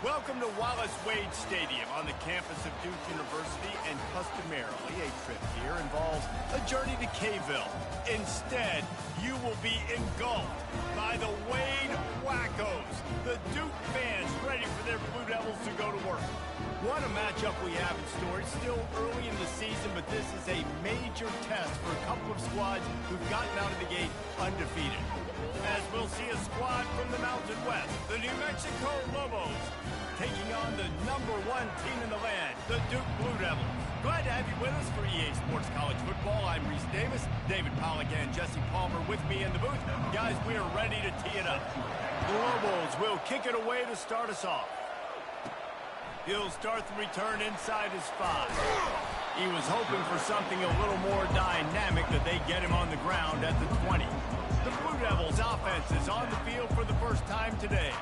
Welcome to Wallace Wade Stadium on the campus of Duke University, and customarily a trip here involves a journey to K-ville. Instead, you will be engulfed by the Wade Wackos, the Duke fans ready for their Blue Devils to go to work. What a matchup we have in store. It's still early in the season, but this is a major test for a couple of squads who've gotten out of the gate undefeated. As we'll see a squad from the Mountain West, the New Mexico Lobos, taking on the #1 team in the land, the Duke Blue Devils. Glad to have you with us for EA Sports College Football. I'm Reese Davis, David Pollack and Jesse Palmer with me in the booth. Guys, we are ready to tee it up. The Lobos will kick it away to start us off. He'll start the return inside his 5. He was hoping for something a little more dynamic, that they get him on the ground at the 20. The Blue Devils offense is on the field for the first time today.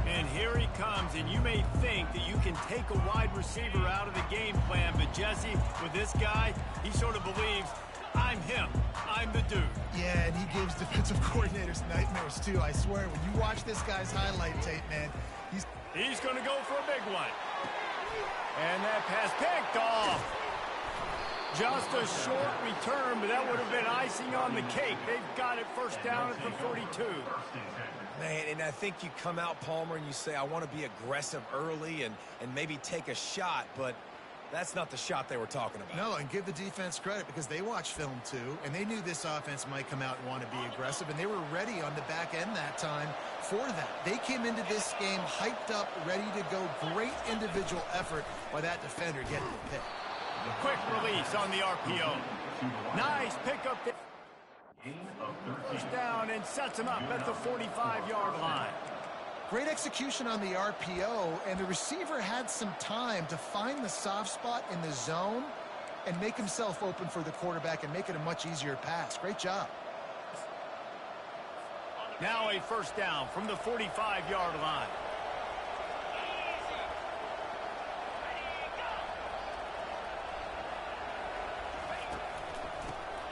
And here he comes, and you may think that you can take a wide receiver out of the game plan, but Jesse, with this guy, he sort of believes, I'm him, I'm the dude. Yeah, and he gives defensive coordinators nightmares too, I swear. When you watch this guy's highlight tape, man, he's going to go for a big one. And that pass picked off. Just a short return, but that would have been icing on the cake. They've got it first down at the 42. Man, and I think you come out, Palmer, and you say, I want to be aggressive early and maybe take a shot, but that's not the shot they were talking about. No, and give the defense credit, because they watched film too, and they knew this offense might come out and want to be aggressive, and they were ready on the back end that time for that. They came into this game hyped up, ready to go. Great individual effort by that defender getting the pick. Quick release on the RPO. Nice pickup there. First down, and sets him up at the 45-yard line. Great execution on the RPO, and the receiver had some time to find the soft spot in the zone and make himself open for the quarterback and make it a much easier pass. Great job. Now a first down from the 45-yard line.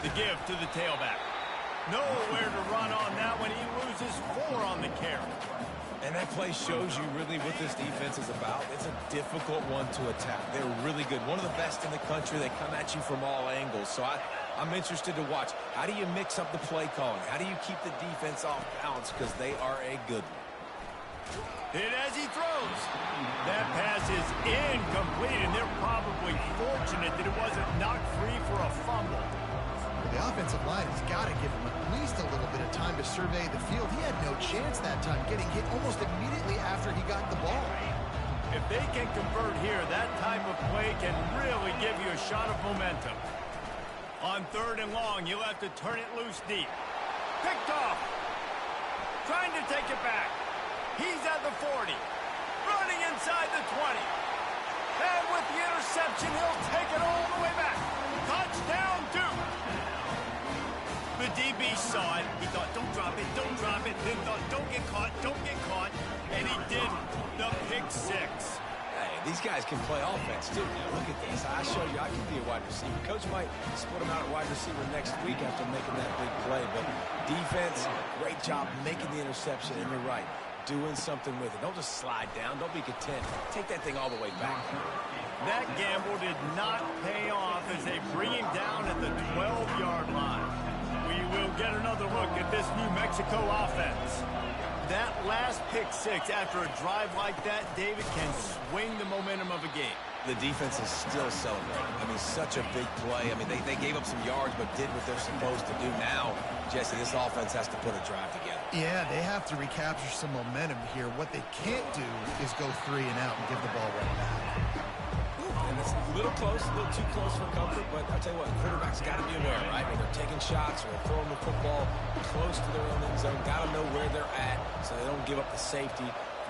The give to the tailback. Nowhere to run on that one. He loses 4 on the carry. And that play shows you really what this defense is about. It's a difficult one to attack. They're really good. One of the best in the country. They come at you from all angles. So I'm interested to watch. How do you mix up the play calling? How do you keep the defense off balance? Because they are a good one. Hit as he throws. That pass is incomplete, and they're probably fortunate that it wasn't knocked free for a fumble. The offensive line has got to give him at least a little bit of time to survey the field. He had no chance that time, getting hit almost immediately after he got the ball. If they can convert here, that type of play can really give you a shot of momentum. On 3rd and long, you'll have to turn it loose deep. Picked off. Trying to take it back. He's at the 40. Running inside the 20. And with the interception, he'll take it all the way back. Touchdown, Duke. The DB saw it. He thought, don't drop it, don't drop it. Then thought, don't get caught, don't get caught. And he did the pick 6. Hey, these guys can play offense, too. Now, look at this. I show you I can be a wide receiver. Coach might split him out at wide receiver next week after making that big play. But defense, great job making the interception. And you're right, doing something with it. Don't just slide down. Don't be content. Take that thing all the way back. That gamble did not pay off as they bring him down at the 12-yard line. We will get another look at this New Mexico offense. That last pick 6 after a drive like that, David, can swing the momentum of a game. The defense is still celebrating. I mean, such a big play. I mean, they gave up some yards but did what they're supposed to do. Now, Jesse, this offense has to put a drive together. Yeah, they have to recapture some momentum here. What they can't do is go 3 and out and give the ball right back. And it's a little close, a little too close for comfort, but I'll tell you what, the quarterback's got to be aware, right? When they're taking shots or throwing the football close to their own end zone, got to know where they're at so they don't give up the safety.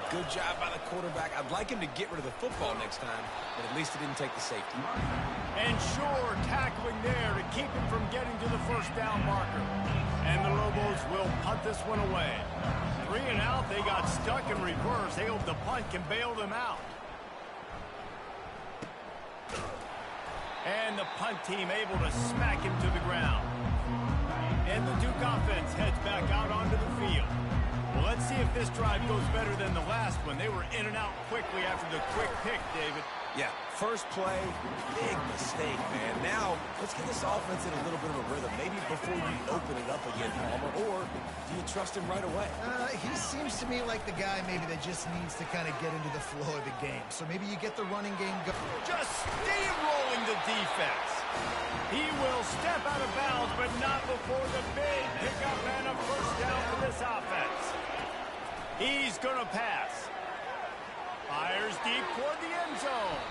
Good job by the quarterback. I'd like him to get rid of the football next time, but at least he didn't take the safety. And sure, tackling there to keep him from getting to the first down marker. And the Lobos will punt this one away. 3 and out, they got stuck in reverse. They hope the punt can bail them out. And the punt team able to smack him to the ground. And the Duke offense heads back out onto the field. Well, let's see if this drive goes better than the last one. They were in and out quickly after the quick pick, David. Yeah, first play, big mistake, man. Now, let's get this offense in a little bit of a rhythm. Maybe before you open it up again, Palmer, or do you trust him right away? He seems to me like the guy maybe that just needs to kind of get into the flow of the game. So maybe you get the running game going. Just steamrolling the defense. He will step out of bounds, but not before the big pickup and a first down for this offense. He's going to pass. Fires deep toward the end zone.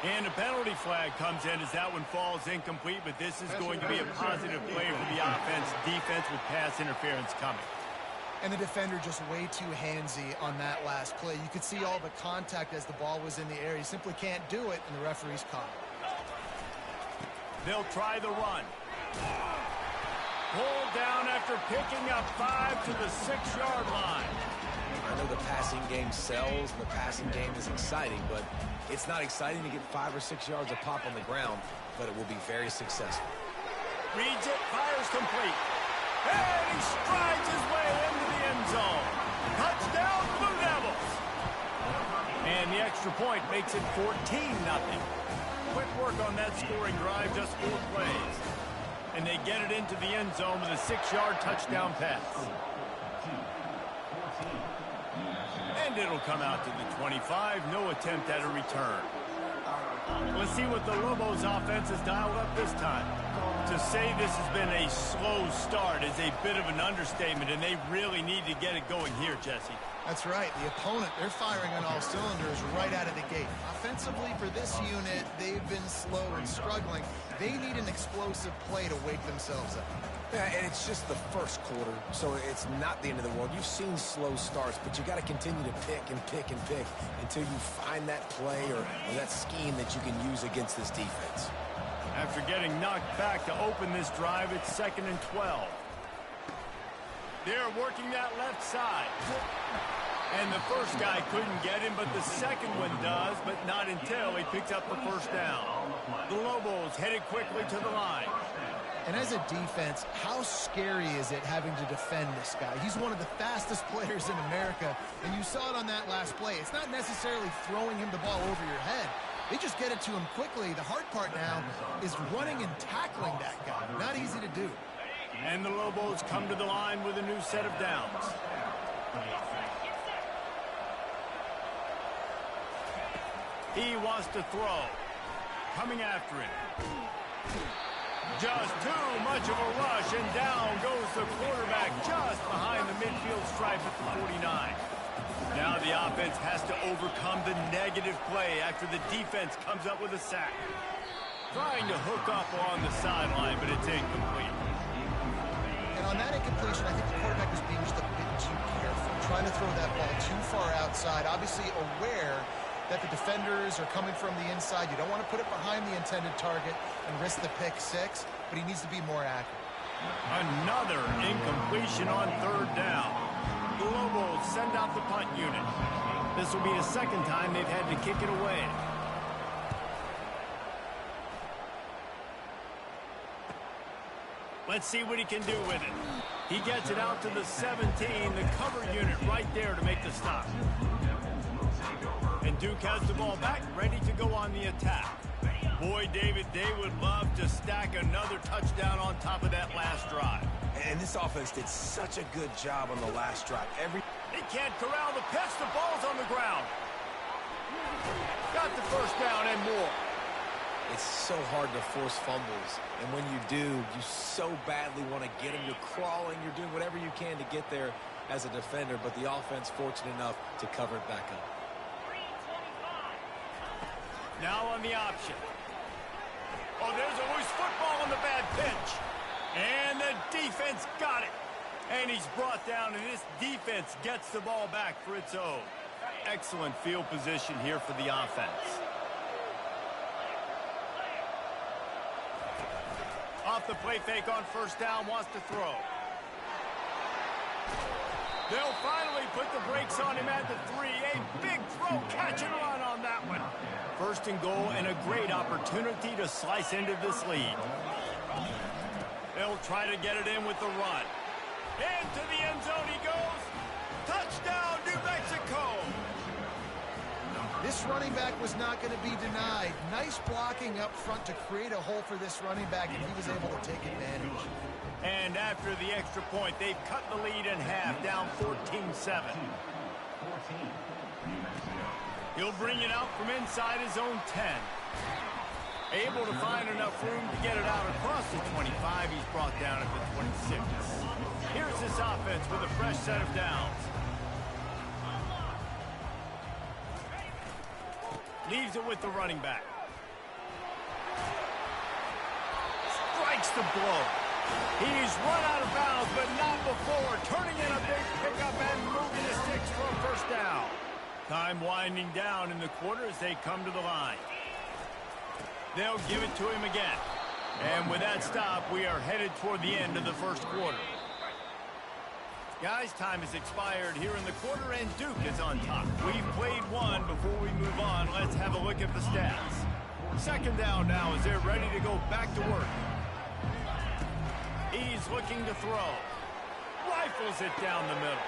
And a penalty flag comes in as that one falls incomplete, but this is going to be a positive play for the offense. Defense with pass interference coming. And the defender just way too handsy on that last play. You could see all the contact as the ball was in the air. He simply can't do it, and the referee's caught it. They'll try the run. Pulled down after picking up 5 to the 6-yard line. I know the passing game sells and the passing game is exciting, but it's not exciting to get 5 or 6 yards of pop on the ground, but it will be very successful. Reads it, fires complete. And he strides his way into the end zone. Touchdown, Blue Devils. And the extra point makes it 14-0. Quick work on that scoring drive, just 4 plays. And they get it into the end zone with a 6-yard touchdown pass. And it'll come out to the 25. No attempt at a return. Let's see what the Lobos offense has dialed up this time. To say this has been a slow start is a bit of an understatement, and they really need to get it going here, Jesse. That's right. The opponent, they're firing on all cylinders right out of the gate. Offensively, for this unit, they've been slow and struggling. They need an explosive play to wake themselves up. Yeah, and it's just the first quarter, so it's not the end of the world. You've seen slow starts, but you got to continue to pick and pick and pick until you find that play or that scheme that you can use against this defense. After getting knocked back to open this drive, it's 2nd and 12. They're working that left side. And the first guy couldn't get him, but the second one does, but not until he picks up the first down. The Lobos headed quickly to the line. And as a defense, how scary is it having to defend this guy? He's one of the fastest players in America, and you saw it on that last play. It's not necessarily throwing him the ball over your head. They just get it to him quickly. The hard part now is running and tackling that guy. Not easy to do. And the Lobos come to the line with a new set of downs. He wants to throw. Coming after him. Just too much of a rush, and down goes the quarterback just behind the midfield stripe at the 49. Now the offense has to overcome the negative play after the defense comes up with a sack. Trying to hook up on the sideline, but it's incomplete. And on that incompletion, I think the quarterback was being just a bit too careful, trying to throw that ball too far outside, obviously aware that the defenders are coming from the inside. You don't want to put it behind the intended target and risk the pick 6, but he needs to be more accurate. Another incompletion on 3rd down. The Lobos send out the punt unit. This will be the second time they've had to kick it away. Let's see what he can do with it. He gets it out to the 17, the cover unit right there to make the stop. And Duke has the ball back, ready to go on the attack. Boy, David, they would love to stack another touchdown on top of that last drive. And this offense did such a good job on the last drive. He can't corral the pitch. The ball's on the ground. Got the first down and more. It's so hard to force fumbles. And when you do, you so badly want to get them. You're crawling. You're doing whatever you can to get there as a defender. But the offense fortunate enough to cover it back up. Now on the option. Oh, there's a loose football on the bad pitch. And the defense got it. And he's brought down, and this defense gets the ball back for its own. Excellent field position here for the offense. Off the play fake on first down, wants to throw. They'll finally put the brakes on him at the 3. A big throw, catch and run on that one. 1st and goal, and a great opportunity to slice into this lead. They'll try to get it in with the run. Into the end zone he goes. Touchdown! running back was not going to be denied. Nice blocking up front to create a hole for this running back, and he was able to take advantage. And after the extra point, they've cut the lead in half, down 14-7. He'll bring it out from inside his own 10. Able to find enough room to get it out across the 25. He's brought down at the 26. Here's this offense with a fresh set of downs. Leaves it with the running back. Strikes the blow. He's run out of bounds, but not before. Turning in a big pickup and moving the sticks for a first down. Time winding down in the quarter as they come to the line. They'll give it to him again. And with that stop, we are headed toward the end of the first quarter. Guys, time has expired here in the quarter, and Duke is on top. We've played one. Before we move on, let's have a look at the stats. Second down now as they're ready to go back to work. He's looking to throw. Rifles it down the middle.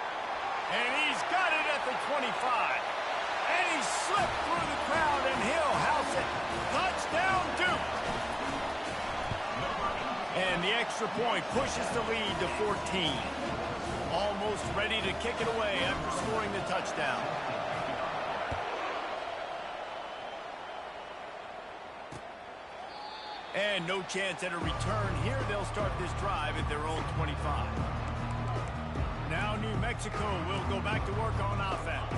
And he's got it at the 25. And he slipped through the crowd, and he'll house it. Touchdown, Duke! And the extra point pushes the lead to 14. Almost ready to kick it away after scoring the touchdown. And no chance at a return here. They'll start this drive at their own 25. Now New Mexico will go back to work on offense.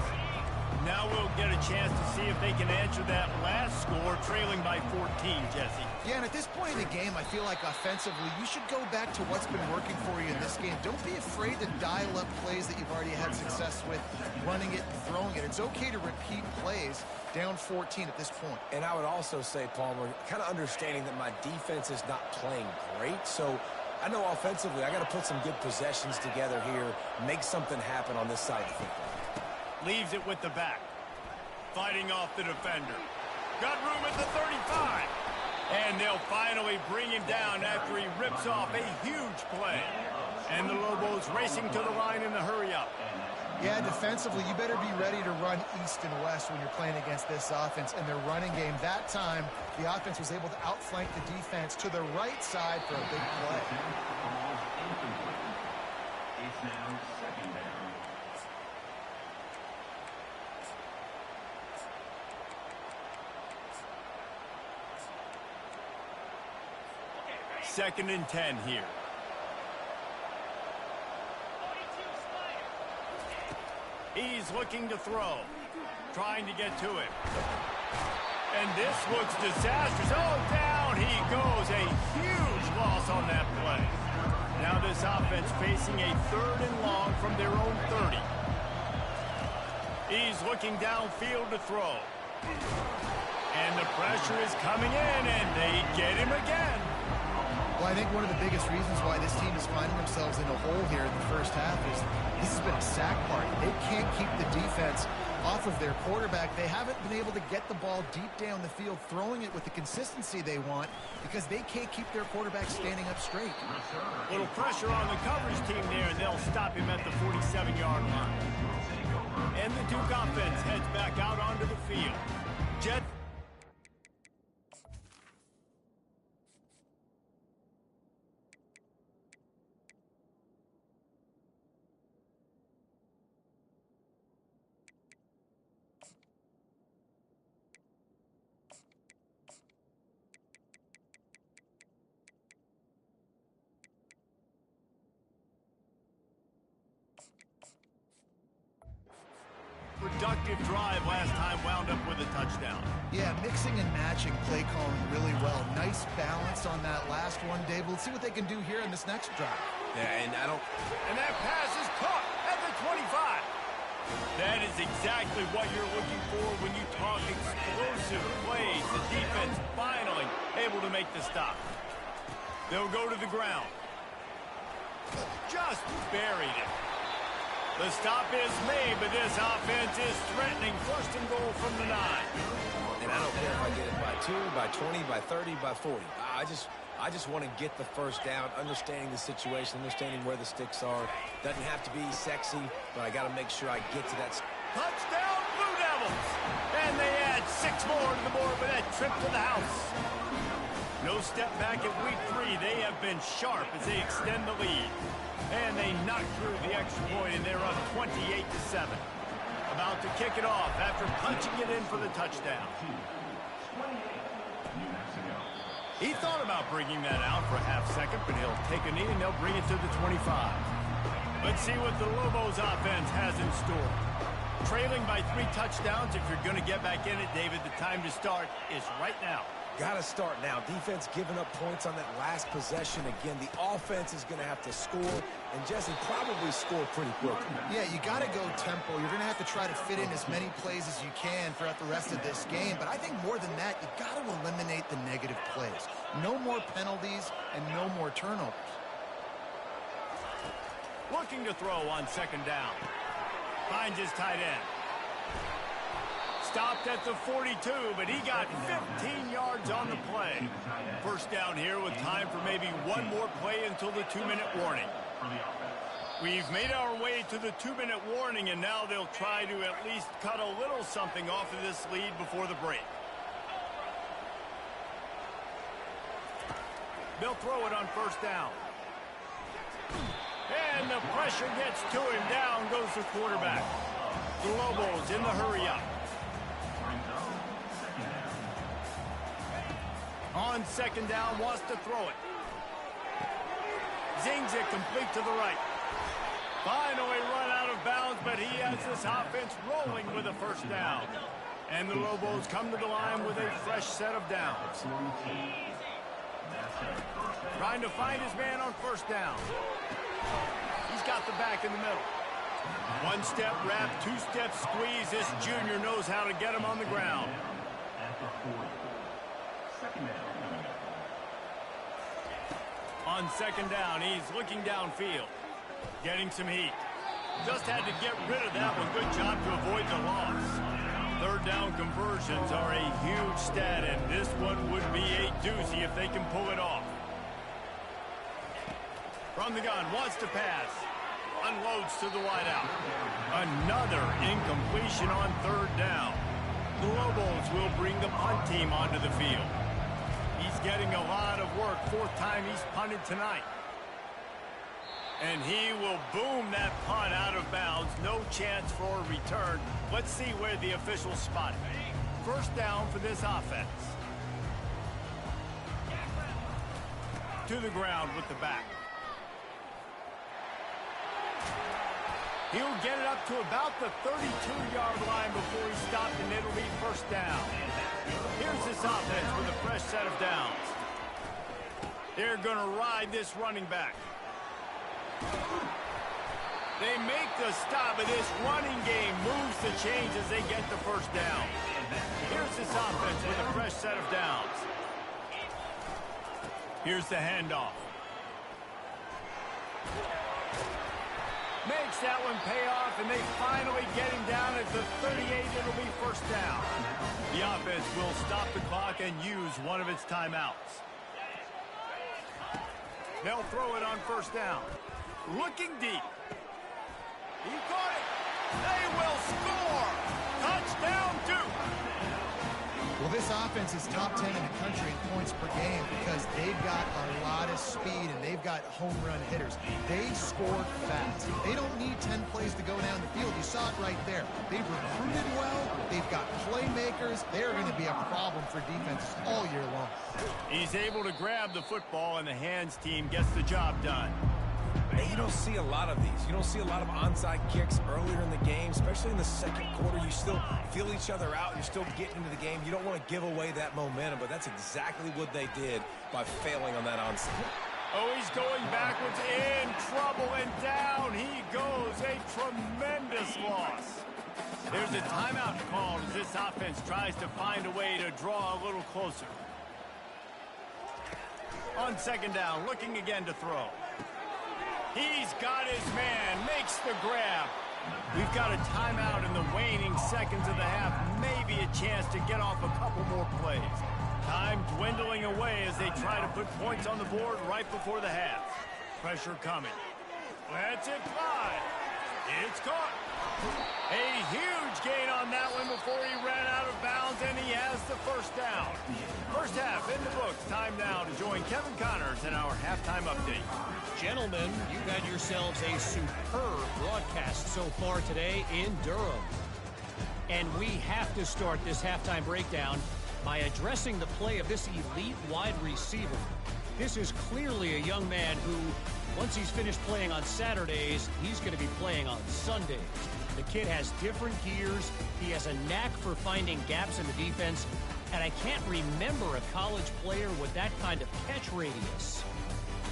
Now we'll get a chance to see if they can answer that last score, trailing by 14, Jesse. Yeah, and at this point in the game, I feel like offensively, you should go back to what's been working for you in this game. Don't be afraid to dial up plays that you've already had success with, running it and throwing it. It's okay to repeat plays down 14 at this point. And I would also say, Palmer, kind of understanding that my defense is not playing great, so I know offensively I got to put some good possessions together here, make something happen on this side of the football. Leaves it with the back. Fighting off the defender. Got room at the 35. And they'll finally bring him down after he rips off a huge play. And the Lobos racing to the line in the hurry-up. Yeah, defensively, you better be ready to run east and west when you're playing against this offense in their running game. That time, the offense was able to outflank the defense to the right side for a big play. It's now second down. Second and 10 here. He's looking to throw. Trying to get to him. And this looks disastrous. Oh, down he goes. A huge loss on that play. Now this offense facing a third and long from their own 30. He's looking downfield to throw. And the pressure is coming in, and they get him again. Well, I think one of the biggest reasons why this team is finding themselves in a hole here in the first half is this has been a sack party. They can't keep the defense off of their quarterback. They haven't been able to get the ball deep down the field, throwing it with the consistency they want because they can't keep their quarterback standing up straight. Little pressure on the coverage team there, and they'll stop him at the 47-yard line. And the Duke offense heads back out onto the field. Jet. Productive drive last time, wound up with a touchdown. Yeah, mixing and matching play calling really well. Nice balance on that last one, Dave. Let's see what they can do here in this next drive. Yeah, and And that pass is caught at the 25. That is exactly what you're looking for when you talk explosive plays. The defense finally able to make the stop. They'll go to the ground. Just buried it. The stop is made, but this offense is threatening. First and goal from the 9. And I don't care if I get it by 2, by 20, by 30, by 40. I just want to get the first down, understanding the situation, understanding where the sticks are. Doesn't have to be sexy, but I got to make sure I get to that. Touchdown, Blue Devils! Devils. And they add 6 more to the board with that trip to the house. No step back at week 3. They have been sharp as they extend the lead. And they knock through the extra point, and they're up 28-7. About to kick it off after punching it in for the touchdown. He thought about bringing that out for a half second, but he'll take a knee and they'll bring it to the 25. Let's see what the Lobos offense has in store. Trailing by 3 touchdowns, if you're going to get back in it, David, the time to start is right now. Got to start now. Defense giving up points on that last possession. Again, the offense is going to have to score, and Jesse probably score pretty quickly. Yeah, you got to go tempo. You're going to have to try to fit in as many plays as you can throughout the rest of this game. But I think more than that, you got to eliminate the negative plays. No more penalties and no more turnovers. Looking to throw on second down. Finds his tight end. Stopped at the 42, but he got 15 yards on the play. First down here with time for maybe one more play until the 2-minute warning. We've made our way to the 2-minute warning, and now they'll try to at least cut a little something off of this lead before the break. They'll throw it on first down. And the pressure gets to him. Down goes the quarterback. The Lobos in the hurry-up. On second down, wants to throw it. Zings it complete to the right. Finally run out of bounds, but he has this offense rolling with a first down. And the Lobos come to the line with a fresh set of downs. Trying to find his man on first down. He's got the back in the middle. One-step wrap, two-step squeeze. This junior knows how to get him on the ground. On second down, he's looking downfield. Getting some heat. Just had to get rid of that one. Good job to avoid the loss. Third down conversions are a huge stat, and this one would be a doozy if they can pull it off. From the gun, wants to pass. Unloads to the wideout. Another incompletion on third down. The Lobos will bring the punt team onto the field. He's getting a lot of work. 4th time he's punted tonight. And he will boom that punt out of bounds. No chance for a return. Let's see where the officials spot it. First down for this offense. To the ground with the back. He'll get it up to about the 32-yard line before he stopped, and it'll be first down. Here's this offense with a fresh set of downs. They're going to ride this running back. They make the stop, but this running game moves the chains as they get the first down. Here's this offense with a fresh set of downs. Here's the handoff. Makes that one pay off, and they finally get him down at the 38. It'll be first down. The offense will stop the clock and use one of its timeouts. They'll throw it on first down. Looking deep. He caught it. They will score. Touchdown, Duke. Well, this offense is top 10 in the country in points per game because they've got a lot of speed and they've got home run hitters. They scored fast. They don't need 10 plays to go down the field. You saw it right there. They've recruited well. They've got playmakers. They're going to be a problem for defenses all year long. He's able to grab the football, and the hands team gets the job done. You don't see a lot of these. You don't see a lot of onside kicks earlier in the game, especially in the second quarter. You still feel each other out. You're still getting into the game. You don't want to give away that momentum, but that's exactly what they did by failing on that onside. Oh, he's going backwards, in trouble, and down he goes. A tremendous loss. There's a timeout called as this offense tries to find a way to draw a little closer. On second down, looking again to throw. He's got his man, makes the grab. We've got a timeout in the waning seconds of the half. Maybe a chance to get off a couple more plays. Time dwindling away as they try to put points on the board right before the half. Pressure coming. Lets it fly. It's caught. A huge gain on that one before he ran out of bounds, and he has the first down. First half in the books. Time now to join Kevin Connors in our halftime update. Gentlemen, you've had yourselves a superb broadcast so far today in Durham. And we have to start this halftime breakdown by addressing the play of this elite wide receiver. This is clearly a young man who, once he's finished playing on Saturdays, he's going to be playing on Sundays. The kid has different gears. He has a knack for finding gaps in the defense. And I can't remember a college player with that kind of catch radius.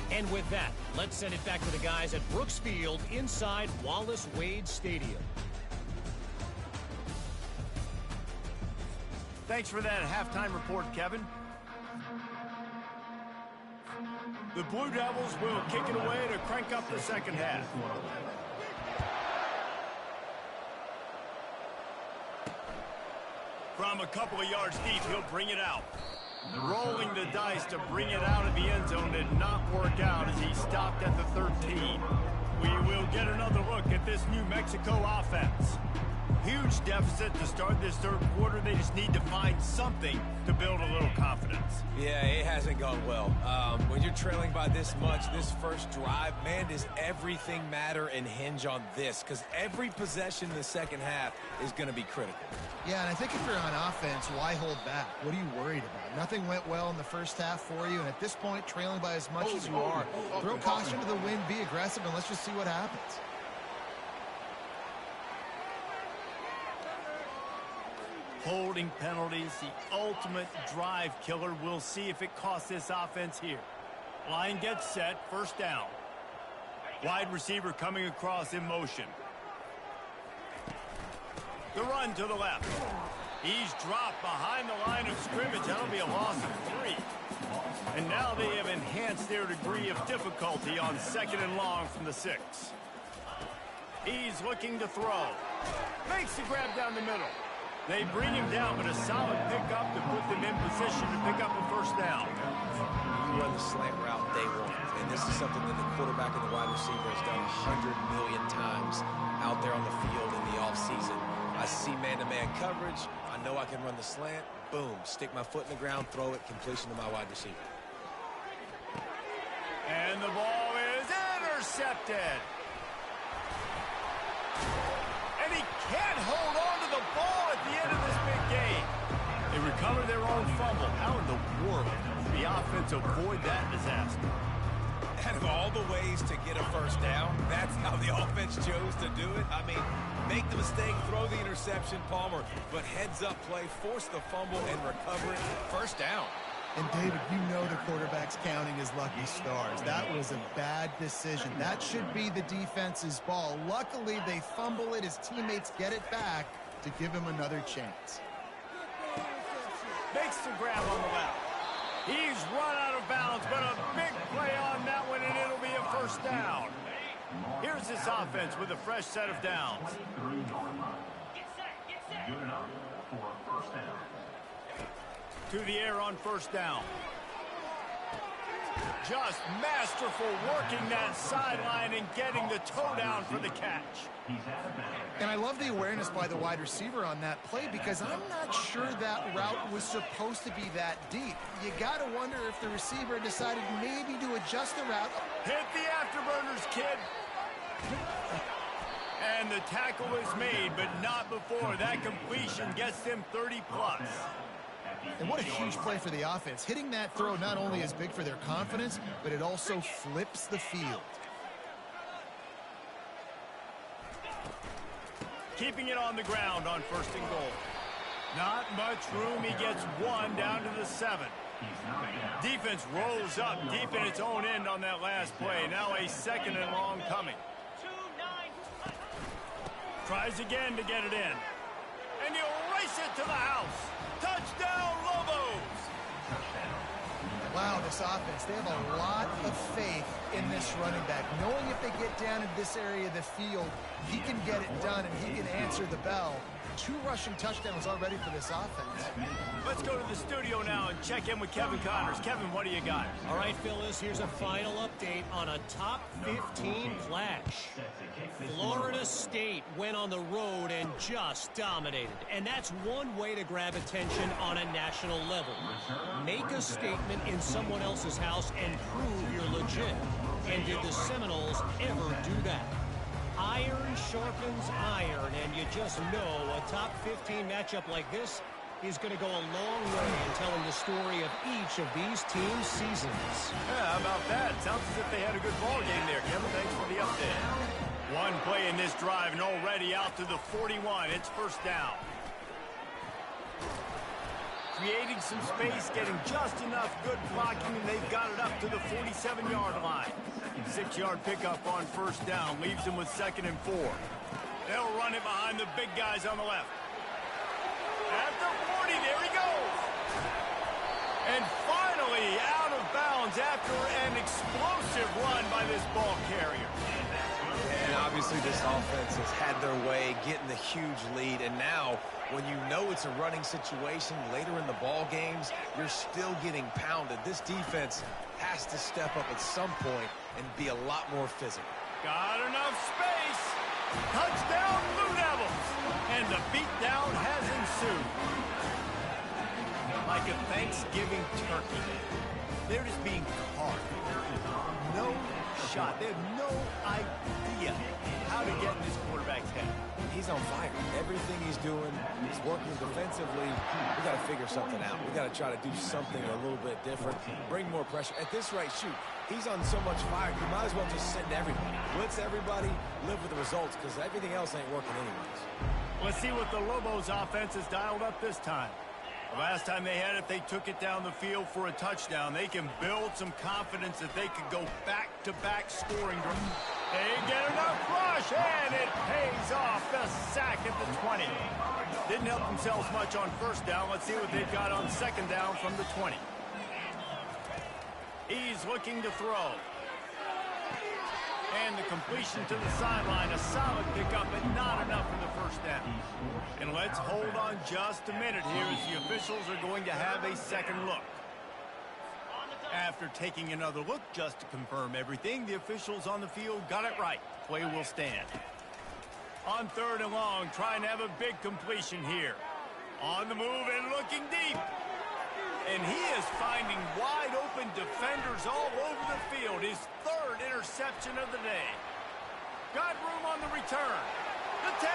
And with that, let's send it back to the guys at Brooks Field inside Wallace Wade Stadium. Thanks for that halftime report, Kevin. The Blue Devils will kick it away to crank up the second half. From a couple of yards deep, he'll bring it out. Rolling the dice to bring it out of the end zone did not work out as he stopped at the 13. We will get another look at this New Mexico offense. Huge deficit to start this third quarter. They just need to find something to build a little confidence. Yeah, it hasn't gone well. When you're trailing by this much, this first drive, man, does everything matter and hinge on this? Because every possession in the second half is going to be critical. Yeah, and I think if you're on offense, why hold back? What are you worried about? Nothing went well in the first half for you, and at this point, trailing by as much as you are, throw caution to the wind, be aggressive, and let's just see what happens. Holding penalties, the ultimate drive killer. We'll see if it costs this offense here. Line gets set, first down. Wide receiver coming across in motion. The run to the left. He's dropped behind the line of scrimmage. That'll be a loss of 3. And now they have enhanced their degree of difficulty on second and long from the 6. He's looking to throw. Makes the grab down the middle. They bring him down, but a solid pickup to put them in position to pick up a first down. You run the slant route day one, and this is something that the quarterback and the wide receiver has done 100 million times out there on the field in the offseason. I see man-to-man coverage. I know I can run the slant. Boom, stick my foot in the ground, throw it, completion to my wide receiver. And the ball is intercepted. And he can't hold on to the ball at the end of this big game. They recover their own fumble. How in the world does the offense avoid that disaster? Out of all the ways to get a first down, that's how the offense chose to do it. I mean, make the mistake, throw the interception, Palmer, but heads-up play, force the fumble, and recover it. First down. And, David, you know the quarterback's counting his lucky stars. That was a bad decision. That should be the defense's ball. Luckily, they fumble it. His teammates get it back to give him another chance. Makes the grab on the left. He's run out of bounds, but a big play on that one, and it'll be a first down. Here's this offense with a fresh set of downs. Good enough for a first down. To the air on first down. Just masterful working that sideline and getting the toe down for the catch. And I love the awareness by the wide receiver on that play because I'm not sure that route was supposed to be that deep. You got to wonder if the receiver decided maybe to adjust the route. Hit the afterburners, kid. And the tackle is made, but not before. That completion gets them 30+. And what a huge play for the offense. Hitting that throw not only is big for their confidence, but it also flips the field. Keeping it on the ground on first and goal. Not much room. He gets one down to the 7. Defense rolls up deep in its own end on that last play. Now a second and long coming. Tries again to get it in. And he'll race it to the house. Touchdown, Lobos! Wow, this offense, they have a lot of faith in this running back. Knowing if they get down in this area of the field, he can get it done and he can answer the bell. 2 rushing touchdowns already for this offense. Let's go to the studio now and check in with Kevin Connors. Kevin, what do you got? All right, Phyllis, here's a final update on a top 15 clash. Florida State went on the road and just dominated. And that's one way to grab attention on a national level. Make a statement in someone else's house and prove you're legit. And did the Seminoles ever do that? Iron sharpens iron, and you just know a top 15 matchup like this is going to go a long way in telling the story of each of these teams' seasons. Yeah, how about that? Sounds as if they had a good ball game there, Kevin. Thanks for the update. One play in this drive and already out to the 41. It's first down. Creating some space, getting just enough good blocking, and they've got it up to the 47-yard line. 6-yard pickup on first down leaves them with 2nd and 4. They'll run it behind the big guys on the left. At the 40, there he goes. And finally out of bounds after an explosive run by this ball carrier. And obviously this offense has had their way getting the huge lead, and now when you know it's a running situation later in the ball games, you're still getting pounded. This defense has to step up at some point and be a lot more physical. Got enough space. Touchdown, Blue Devils. And the beatdown has ensued. Like a Thanksgiving turkey. They're just being caught. No shot. They have no idea how to get in this quarterback's head. He's on fire. Everything he's doing, he's working defensively. We got to figure something out. We got to try to do something a little bit different. Bring more pressure. At this rate, shoot, he's on so much fire, you might as well just send everybody. Blitz everybody, live with the results, because everything else ain't working anyways. Let's see what the Lobos offense has dialed up this time. The last time they had it, they took it down the field for a touchdown. They can build some confidence that they could go back-to-back scoring. They get enough rush, and it pays off. The sack at the 20. Didn't help themselves much on first down. Let's see what they've got on second down from the 20. He's looking to throw. And the completion to the sideline. A solid pickup, but not enough for the first down. And let's hold on just a minute here as the officials are going to have a second look. After taking another look just to confirm everything, the officials on the field got it right. Play will stand. On 3rd and long, trying to have a big completion here. On the move and looking deep. And he is finding wide open defenders all over the field. His 3rd interception of the day. Got room on the return. The 10.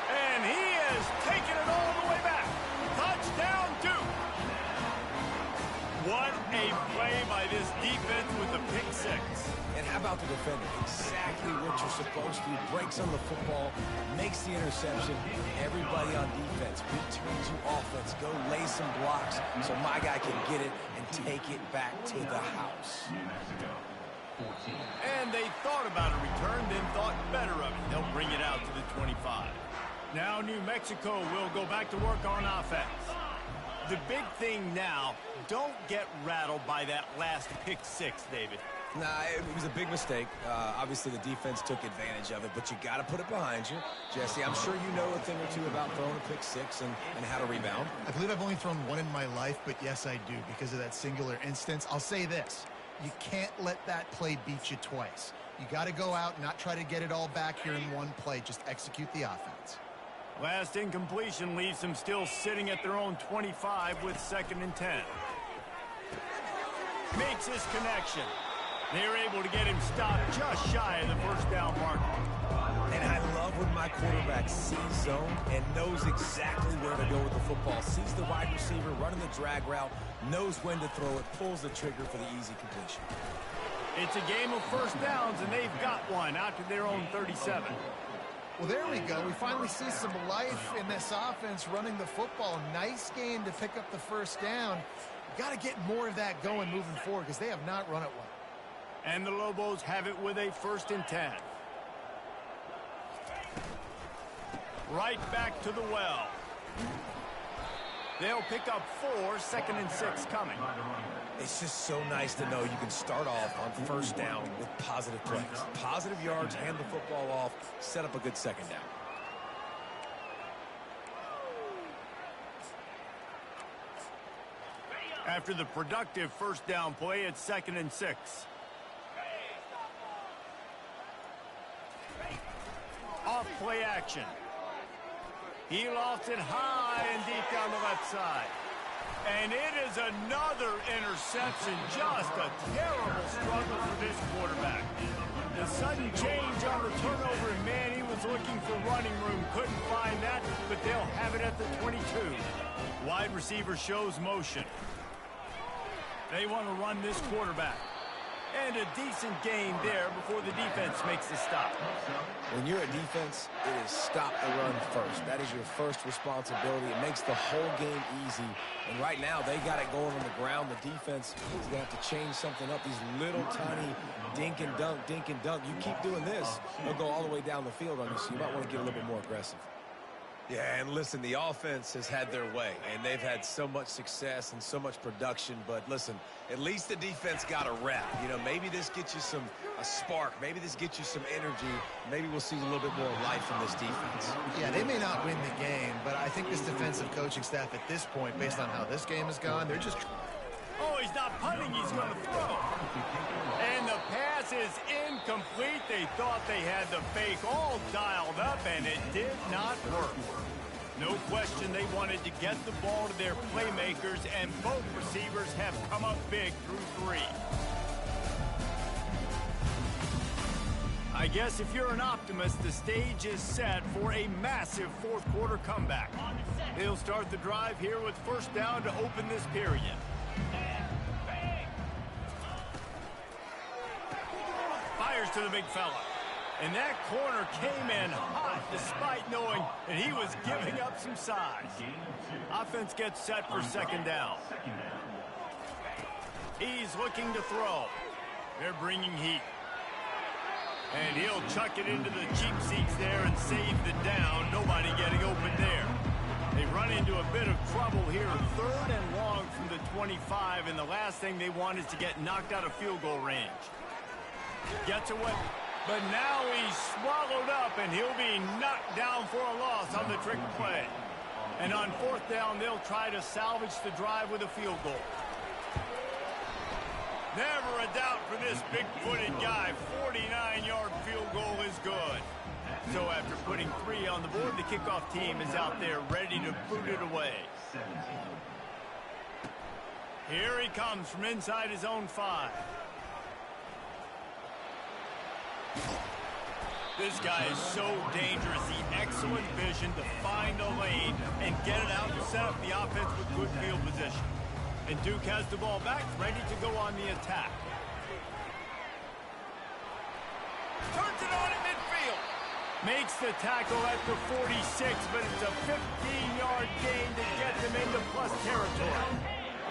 And he is taking it all the way back. Touchdown, Duke. What a play by this defense with the pick 6. And how about the defender? Exactly what you're supposed to do. Breaks on the football, makes the interception. Everybody on defense, return to offense. Go lay some blocks so my guy can get it and take it back to the house. And they thought about a return, then thought better of it. They'll bring it out to the 25. Now New Mexico will go back to work on offense. The big thing now, don't get rattled by that last pick 6, David. Nah, it was a big mistake. Obviously, the defense took advantage of it, but you got to put it behind you. Jesse, I'm sure you know a thing or two about throwing a pick 6 and how to rebound. I believe I've only thrown one in my life, but yes, I do because of that singular instance. I'll say this. You can't let that play beat you twice. You got to go out and not try to get it all back here in one play. Just execute the offense. Last incompletion leaves them still sitting at their own 25 with 2nd and 10. Makes his connection. They're able to get him stopped just shy of the first down marker. And I love when my quarterback sees zone and knows exactly where to go with the football. Sees the wide receiver running the drag route, knows when to throw it, pulls the trigger for the easy completion. It's a game of first downs, and they've got one out to their own 37. Well, there we go. We finally see some life in this offense running the football. Nice game to pick up the first down. Got to get more of that going moving forward because they have not run it well. And the Lobos have it with a 1st and 10. Right back to the well. They'll pick up 4, 2nd and 6 coming. It's just so nice to know you can start off on first down with positive plays. Positive yards, hand the football off, set up a good second down. After the productive first down play, it's 2nd and 6. Off play action. He lofts it high and deep down the left side. And it is another interception. Just a terrible struggle for this quarterback. The sudden change on the turnover, and man, he was looking for running room. Couldn't find that, but they'll have it at the 22. Wide receiver shows motion. They want to run this quarterback. And a decent gain there before the defense makes the stop. When you're a defense, it is stop the run first. That is your first responsibility. It makes the whole game easy. And right now, they got it going on the ground. The defense is going to have to change something up. These little tiny dink and dunk, dink and dunk. You keep doing this, they'll go all the way down the field on you, so you might want to get a little bit more aggressive. Yeah, and listen, the offense has had their way, and they've had so much success and so much production. But listen, at least the defense got a rep. You know, maybe this gets you a spark. Maybe this gets you some energy. Maybe we'll see a little bit more life from this defense. Yeah, they may not win the game, but I think this defensive coaching staff at this point, based on how this game has gone, they're just... Oh, he's not punting, he's going to throw. And the pass is incomplete. They thought they had the fake all dialed up, and it did not work. No question they wanted to get the ball to their playmakers, and both receivers have come up big through 3. I guess if you're an optimist, the stage is set for a massive fourth quarter comeback. They'll start the drive here with first down to open this period. Fires to the big fella. And that corner came in hot despite knowing that he was giving up some size. Offense gets set for second down. He's looking to throw. They're bringing heat. And he'll chuck it into the cheap seats there and save the down. Nobody getting open there. They run into a bit of trouble here. 3rd and long from the 25, and the last thing they want is to get knocked out of field goal range. Gets away, but now he's swallowed up, and he'll be knocked down for a loss on the trick play. And on 4th down, they'll try to salvage the drive with a field goal. Never a doubt for this big-footed guy. 49-yard field goal is good. So after putting 3 on the board, the kickoff team is out there ready to boot it away. Here he comes from inside his own 5. This guy is so dangerous. The excellent vision to find a lane and get it out and set up the offense with good field position. And Duke has the ball back, ready to go on the attack. Turns it on at midfield. Makes the tackle at the 46, but it's a 15-yard gain to get them into plus territory.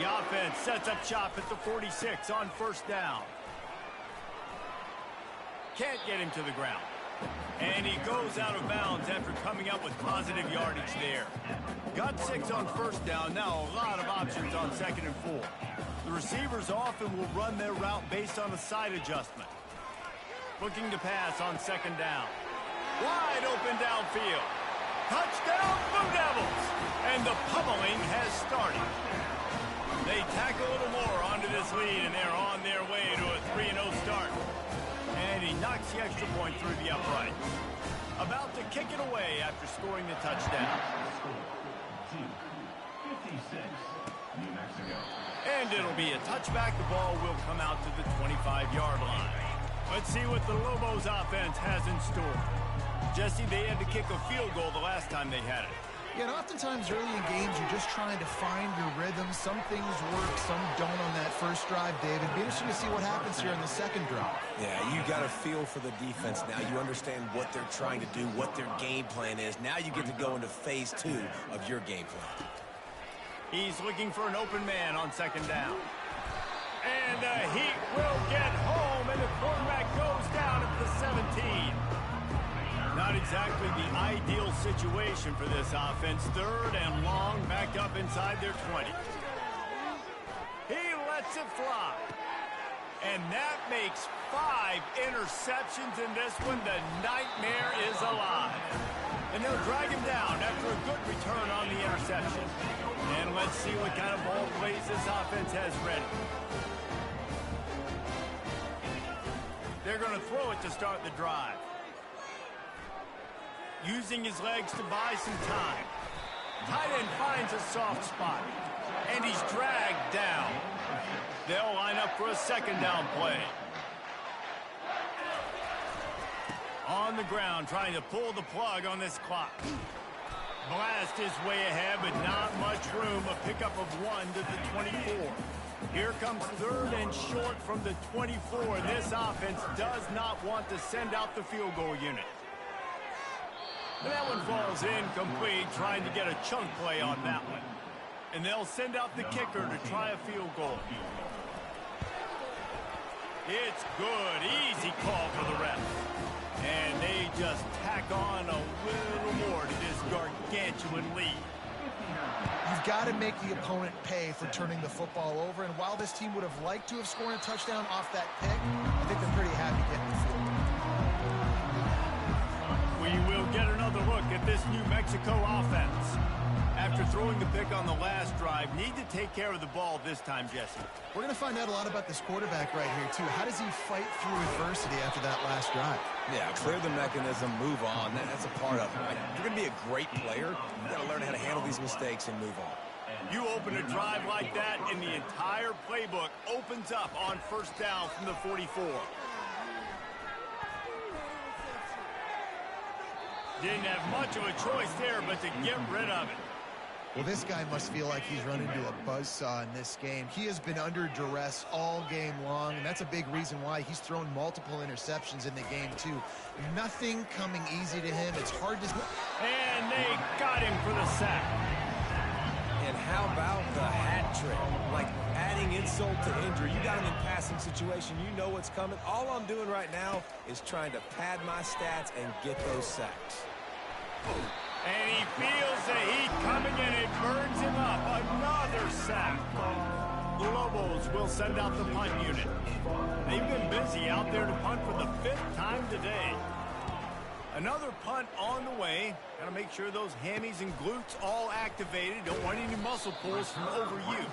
The offense sets up shop at the 46 on first down. Can't get him to the ground. And he goes out of bounds after coming up with positive yardage there. Got 6 on first down. Now a lot of options on 2nd and 4. The receivers often will run their route based on a side adjustment. Looking to pass on 2nd down. Wide open downfield. Touchdown, Blue Devils! And the pummeling has started. They tack a little more onto this lead, and they're on their way to a 3-0 start. And he knocks the extra point through the upright. About to kick it away after scoring the touchdown. 56, New Mexico. And it'll be a touchback. The ball will come out to the 25-yard line. Let's see what the Lobos offense has in store. Jesse, they had to kick a field goal the last time they had it. Yeah, and oftentimes early in games, you're just trying to find your rhythm. Some things work, some don't on that first drive, David. It'd be interesting to see what happens here in the second drive. Yeah, you got a feel for the defense now. You understand what they're trying to do, what their game plan is. Now you get to go into phase 2 of your game plan. He's looking for an open man on 2nd down. And the Heat will get home, and the quarterback goes down at the 17. Not exactly the ideal situation for this offense. 3rd and long, back up inside their 20. He lets it fly. And that makes 5 interceptions in this one. The nightmare is alive. And And they'll drag him down after a good return on the interception. And let's see what kind of ball plays this offense has ready. They're going to throw it to start the drive. Using his legs to buy some time. Tight end finds a soft spot. And he's dragged down. They'll line up for a second down play. On the ground, trying to pull the plug on this clock. Blast is way ahead, but not much room. A pickup of 1 to the 24. Here comes third and short from the 24. This offense does not want to send out the field goal unit. That one falls incomplete, trying to get a chunk play on that one. And they'll send out the kicker to try a field goal. It's good. Easy call for the ref. And they just tack on a little more to this gargantuan lead. You've got to make the opponent pay for turning the football over. And while this team would have liked to have scored a touchdown off that pick, I think they're pretty happy getting the field goal. We will get another look at this New Mexico offense. After throwing the pick on the last drive, need to take care of the ball this time, Jesse. We're going to find out a lot about this quarterback right here, too. How does he fight through adversity after that last drive? Yeah, clear the mechanism, move on. That's a part of it. Right? If you're going to be a great player, you've got to learn how to handle these mistakes and move on. You open a drive like that, and the entire playbook opens up on first down from the 44. Didn't have much of a choice there, but to get rid of it. Well, this guy must feel like he's run into a buzzsaw in this game. He has been under duress all game long, and that's a big reason why he's thrown multiple interceptions in the game, too. Nothing coming easy to him. It's hard to... And they got him for the sack. And how about the hat trick? Like adding insult to injury. You got him in passing situation. You know what's coming. All I'm doing right now is trying to pad my stats and get those sacks. And he feels the heat coming and it burns him up. Another sack. The Lobos will send out the punt unit. They've been busy out there to punt for the 5th time today. Another punt on the way. Got to make sure those hammies and glutes all activated. Don't want any muscle pulls from overuse.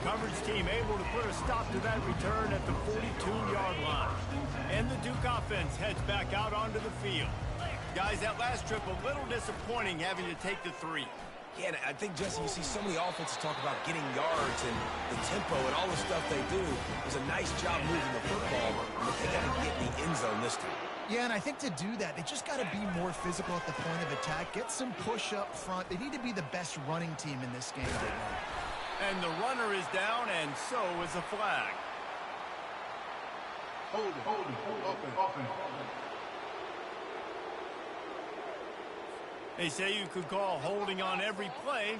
Coverage team able to put a stop to that return at the 42-yard line. And the Duke offense heads back out onto the field. Guys, that last trip a little disappointing having to take the 3. Yeah, and I think, Jesse, you see so many offenses talk about getting yards and the tempo and all the stuff they do. It was a nice job moving the football, but they got to get in the end zone this time. Yeah, and I think to do that, they just got to be more physical at the point of attack, get some push up front. They need to be the best running team in this game right now. And the runner is down, and so is a flag. Hold it. They say you could call holding on every play.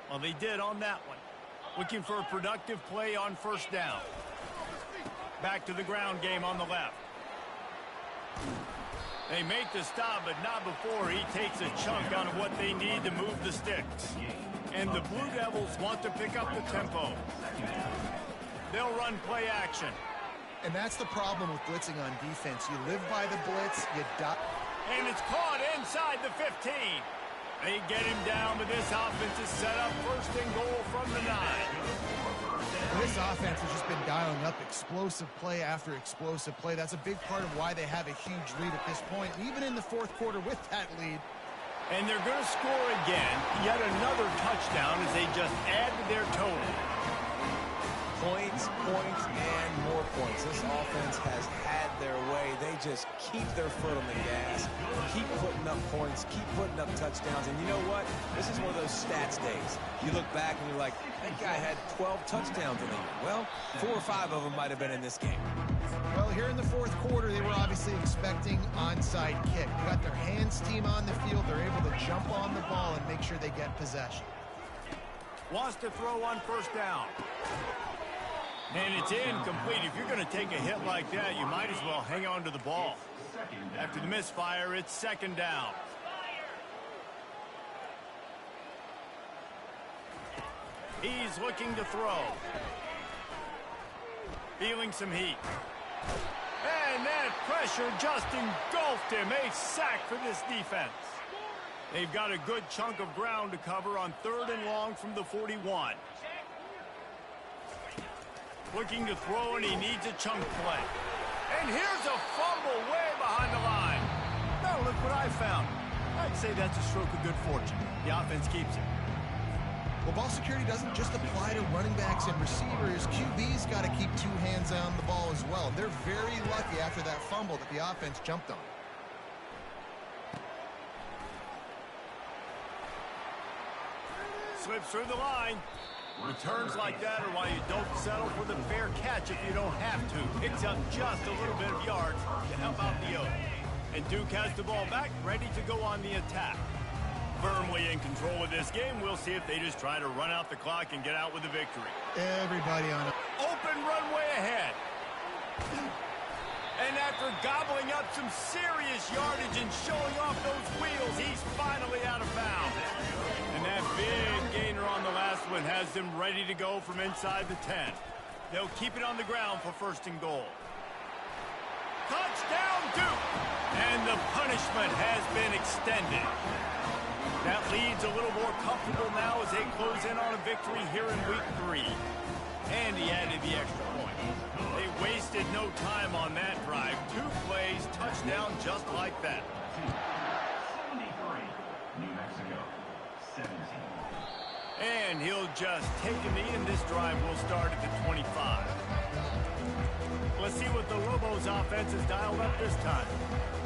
Well, they did on that one. Looking for a productive play on first down. Back to the ground game on the left. They make the stop, but not before he takes a chunk out of what they need to move the sticks. And the Blue Devils want to pick up the tempo. They'll run play action. And that's the problem with blitzing on defense. You live by the blitz, you die. And it's caught inside the 15. They get him down, but this offense is set up first and goal from the 9. This offense has just been dialing up explosive play after explosive play. That's a big part of why they have a huge lead at this point, even in the 4th quarter with that lead. And they're going to score again. Yet another touchdown as they just add to their total. Points, and more points. This offense has had their way. They just keep their foot on the gas, keep putting up points, keep putting up touchdowns. And you know what? This is one of those stats days. You look back and you're like, that guy had 12 touchdowns in the year. Well, 4 or 5 of them might have been in this game. Well, here in the 4th quarter, they were obviously expecting onside kick. They got their hands team on the field. They're able to jump on the ball and make sure they get possession. Wants to throw on first down. And it's incomplete. If you're going to take a hit like that, you might as well hang on to the ball. After the misfire, it's second down. He's looking to throw. Feeling some heat. And that pressure just engulfed him. A sack for this defense. They've got a good chunk of ground to cover on 3rd and long from the 41. Looking to throw, and he needs a chunk play. And here's a fumble way behind the line. Now look what I found. I'd say that's a stroke of good fortune. The offense keeps it. Well, ball security doesn't just apply to running backs and receivers. QB's got to keep 2 hands on the ball as well. They're very lucky after that fumble that the offense jumped on. Slips through the line. Returns like that are why you don't settle for the fair catch if you don't have to. Picks up just a little bit of yards to help out the Oaks. And Duke has the ball back, ready to go on the attack. Firmly in control of this game. We'll see if they just try to run out the clock and get out with a victory. Everybody on it. Open runway ahead. And after gobbling up some serious yardage and showing off those wheels, he's finally out of bounds. And that big gainer on the last one has them ready to go from inside the 10. They'll keep it on the ground for 1st and goal. Touchdown, Duke! And the punishment has been extended. That lead's a little more comfortable now as they close in on a victory here in week 3. And he added the extra point. They wasted no time on that drive. 2 plays, touchdown just like that. 73, New Mexico, 17. And he'll just take a knee, and this drive will start at the 25. Let's see what the Lobos offense has dialed up this time.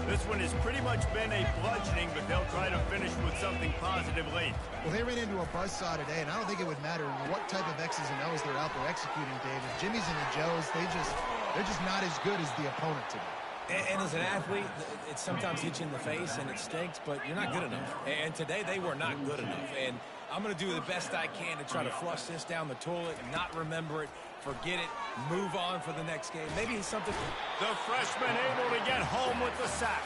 This one has pretty much been a bludgeoning, but they'll try to finish with something positive late. Well, they ran into a buzzsaw today, and I don't think it would matter what type of X's and O's they're out there executing, David. Jimmy's and the Joes, they're just not as good as the opponent today. And as an athlete, it sometimes hits you in the face and it stinks, but you're not good enough. And today they were not good enough. And I'm going to do the best I can to try to flush this down the toilet and not remember it, forget it, move on for the next game. Maybe it's something. The freshman able to get home with the sack.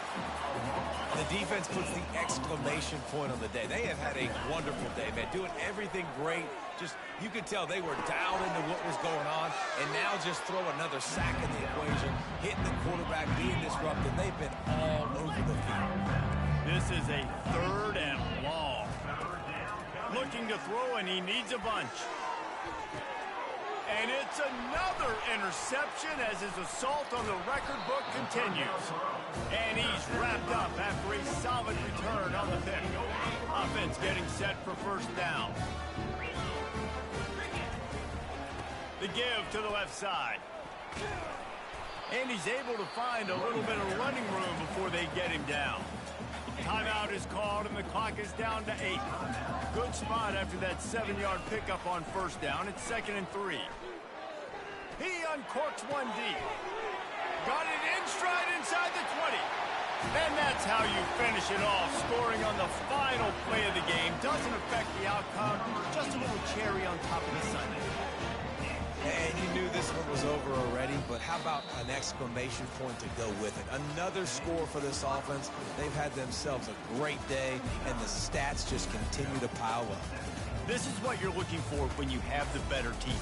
The defense puts the exclamation point on the day. They have had a wonderful day, man, doing everything great. Just, you could tell they were dialed into what was going on, and now just throw another sack in the equation, hitting the quarterback, being disrupted. They've been all over the field. This is a 3rd and long. Looking to throw, and he needs a bunch. And it's another interception as his assault on the record book continues. And he's wrapped up after a solid return on the pick. Offense getting set for 1st down. The give to the left side. And he's able to find a little bit of running room before they get him down. Timeout is called, and the clock is down to 8. Good spot after that 7-yard pickup on 1st down. It's 2nd and 3. He uncorks one deep. Got it in stride inside the 20. And that's how you finish it off. Scoring on the final play of the game doesn't affect the outcome. Just a little cherry on top of the sundae. And you knew this one was over already, but how about an exclamation point to go with it? Another score for this offense. They've had themselves a great day, and the stats just continue to pile up. This is what you're looking for when you have the better team.